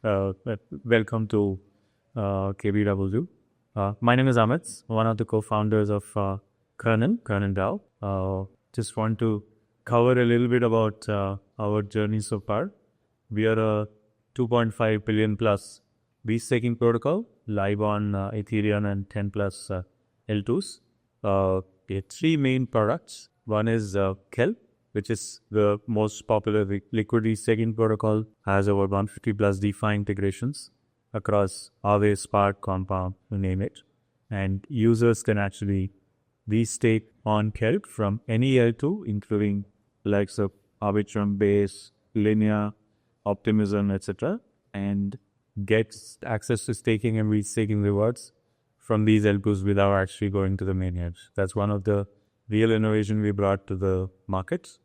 Welcome to KBW. My name is Amit, one of the co-founders of Kernan DAO. Just want to cover a little bit about our journey so far. We are a 2.5 billion plus BEES staking protocol, live on Ethereum and 10 plus L2s. We have three main products. One is Kelp, which is the most popular liquidity staking protocol, has over 150 plus DeFi integrations across Aave, Spark, Compound, you name it. And users can actually restake on Kelp from any L2, including likes of Arbitrum, Base, Linea, Optimism, etc. and get access to staking and restaking rewards from these L2s without actually going to the mainnet. That's one of the real innovation we brought to the markets.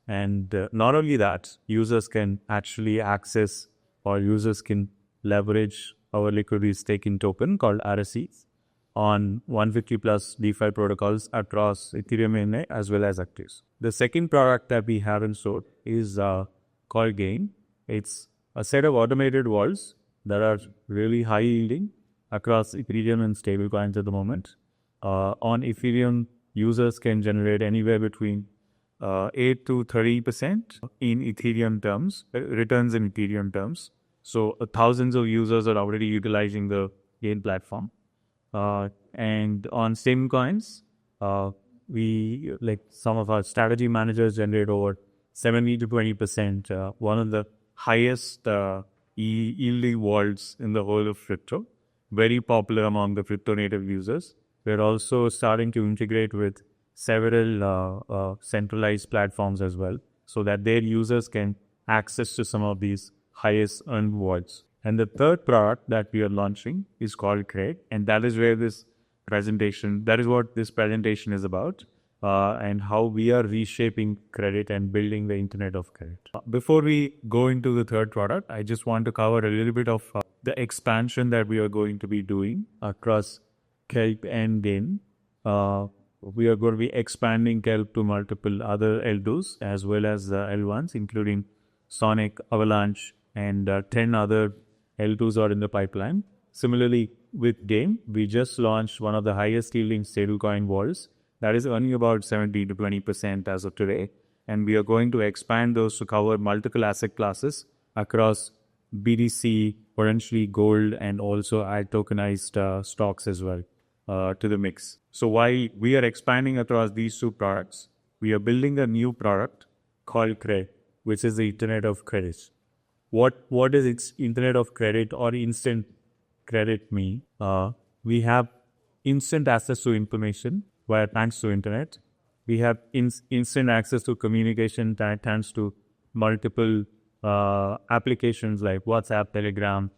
And not only that, users can actually access or users can leverage our liquidity staking token called RSEs on 150 plus DeFi protocols across Ethereum mainnet as well as Actives. The second product that we have in store is called Gain. It's a set of automated vaults that are really high yielding across Ethereum and stablecoins at the moment. On Ethereum, users can generate anywhere between 8 to 30% in Ethereum terms, returns in Ethereum terms. So thousands of users are already utilizing the Gain platform. And on stablecoins, we like some of our strategy managers generate over 70 to 20%. One of the highest yielding vaults in the whole of crypto. Very popular among the crypto native users. We're also starting to integrate with several centralized platforms as well, so that their users can access to some of these highest earned vaults. And the third product that we are launching is called Cred, and that is what this presentation is about, and how we are reshaping credit and building the internet of credit. Before we go into the third product, I just want to cover a little bit of the expansion that we are going to be doing across Kelp and Gain. We are going to be expanding Kelp to multiple other L2s as well as L1s, including Sonic, Avalanche, and 10 other L2s are in the pipeline. Similarly, with Gain, we just launched one of the highest yielding stablecoin vaults that is earning about 70 to 20% as of today. And we are going to expand those to cover multiple asset classes across BTC, potentially gold, and also add tokenized stocks as well to the mix. So while we are expanding across these two products, we are building a new product called Cred, which is the Internet of Credit. What is its Internet of Credit or instant credit mean? We have instant access to information via thanks to internet. We have instant access to communication thanks to multiple applications like WhatsApp, Telegram,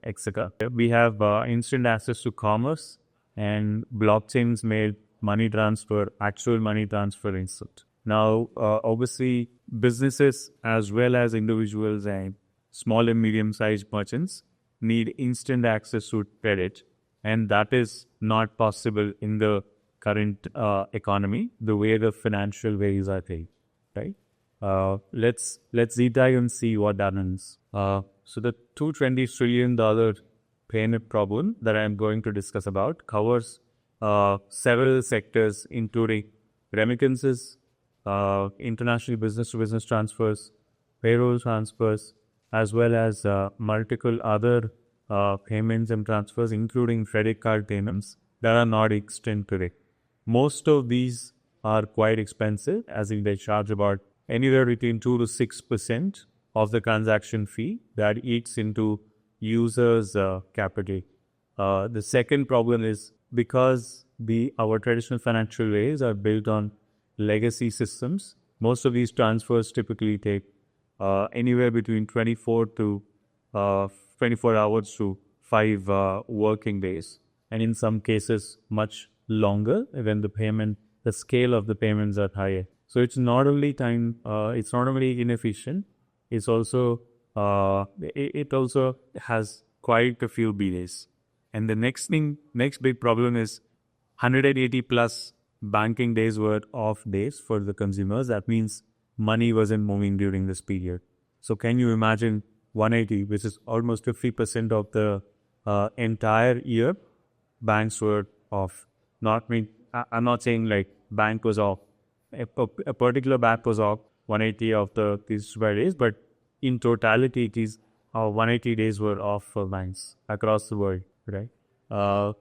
etc. We have instant access to commerce, and blockchains made money transfer, actual money transfer instant. Now, obviously, businesses as well as individuals and small and medium-sized merchants need instant access to credit, and that is not possible in the current economy, the way the financial ways are taken, right? Let's deep dive and see what that means. So the $220 trillion payment problem that I'm going to discuss about covers several sectors, including remittances, international business-to-business transfers, payroll transfers, as well as multiple other payments and transfers, including credit card payments that are not extant today. Most of these are quite expensive, as in they charge about anywhere between 2 to 6% of the transaction fee that eats into users' capital. The second problem is because our traditional financial ways are built on legacy systems, most of these transfers typically take anywhere between 24 hours to 5 working days, and in some cases much longer when the scale of the payments are higher. So it's not only inefficient, it's also it also has quite a few delays. And the next big problem is 180 plus banking days worth of days for the consumers. That means money wasn't moving during this period. So can you imagine 180, which is almost 50% of the entire year, banks were off. I'm not saying like bank was off. A particular bank was off 180 of these 5 days, but in totality, it is 180 days were off for banks across the world, right?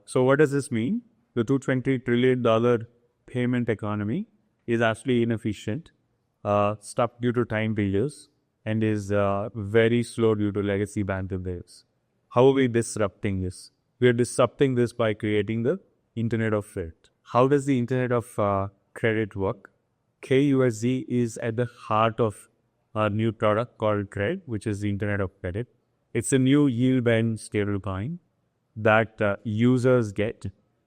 So what does this mean? The $220 trillion payment economy is actually inefficient, stuck due to time failures, and is very slow due to legacy bank delays. How are we disrupting this? We are disrupting this by creating the Internet of Credit. How does the Internet of Credit work? KUSD is at the heart of a new product called Credit, which is the Internet of Credit. It's a new yield-bearing stablecoin that users get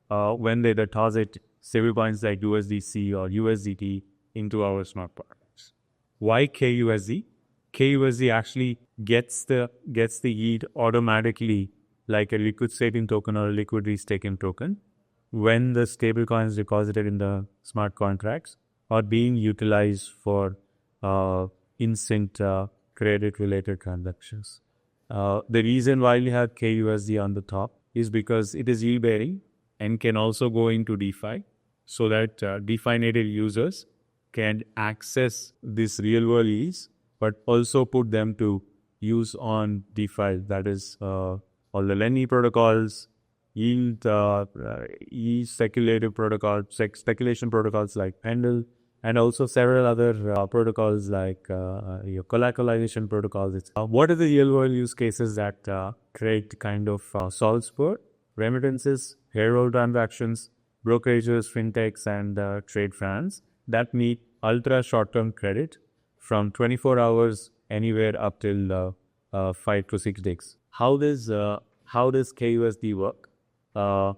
when they deposit stablecoins like USDC or USDT into our smart products. Why KUSD? KUSD actually gets the yield automatically, like a liquid staking token or a liquidity staking token, when the stablecoin is deposited in the smart contracts or being utilized for instant credit-related transactions. The reason why we have KUSD on the top is because it is yield-bearing and can also go into DeFi, so that DeFi native users can access this real-world yields, but also put them to use on DeFi. That is all the lending protocols, yield speculative protocols, speculation protocols like Pendle, and also several other protocols like your collateralization protocols. What are the real-world use cases that Credit kind of solves for? Remittances, payroll transactions, brokerages, fintechs, and trade finance that need ultra short-term credit from 24 hours anywhere up till 5 to 6 days. How does KUSD work? I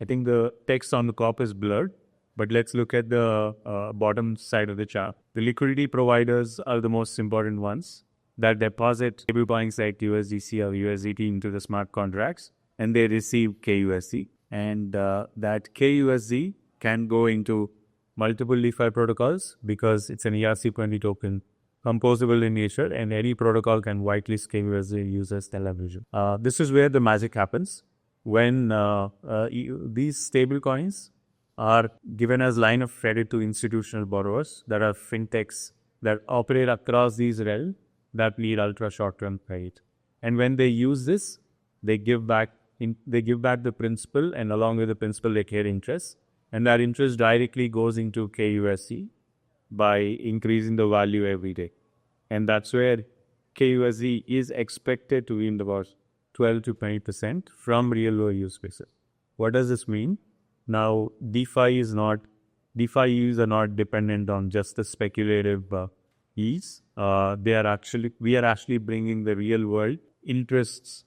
think the text on the top is blurred, but let's look at the bottom side of the chart. The liquidity providers are the most important ones that deposit stablecoins like USDC or USDT into the smart contracts, and they receive KUSD. And that KUSD can go into multiple DeFi protocols because it's an ERC20 token, composable in nature, and any protocol can whitelist KUSD users television. This is where the magic happens. When these stablecoins are given as line of credit to institutional borrowers that are fintechs that operate across these realms that need ultra short-term credit. And when they use this, they give back the principal, and along with the principal, they carry interest. And that interest directly goes into KUSD by increasing the value every day. And that's where KUSD is expected to yield about 12 to 20% from real-world use cases. What does this mean? Now, DeFi yields are not dependent on just the speculative yields. We are actually bringing the real-world interest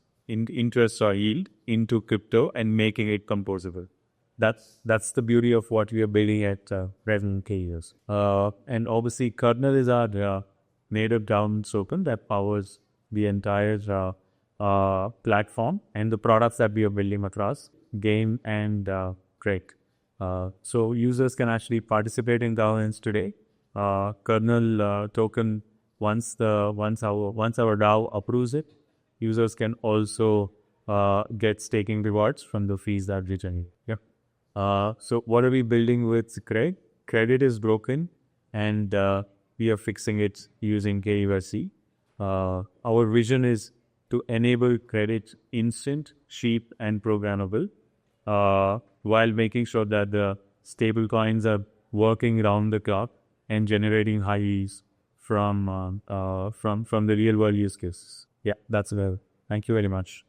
or yield into crypto and making it composable. That's the beauty of what we are building at Resonant KUS. And obviously, Kernel is our native governance token that powers the entire platform and the products that we are building across game and Credit. So users can actually participate in governance today. Kernel token, once our DAO approves it, users can also get staking rewards from the fees that we generate. Yeah. So what are we building with Credit? Credit is broken, and we are fixing it using KUSD. Our vision is to enable credit instant, cheap, and programmable, while making sure that the stable coins are working around the clock and generating high yields from the real world use cases. Yeah, that's well. Thank you very much.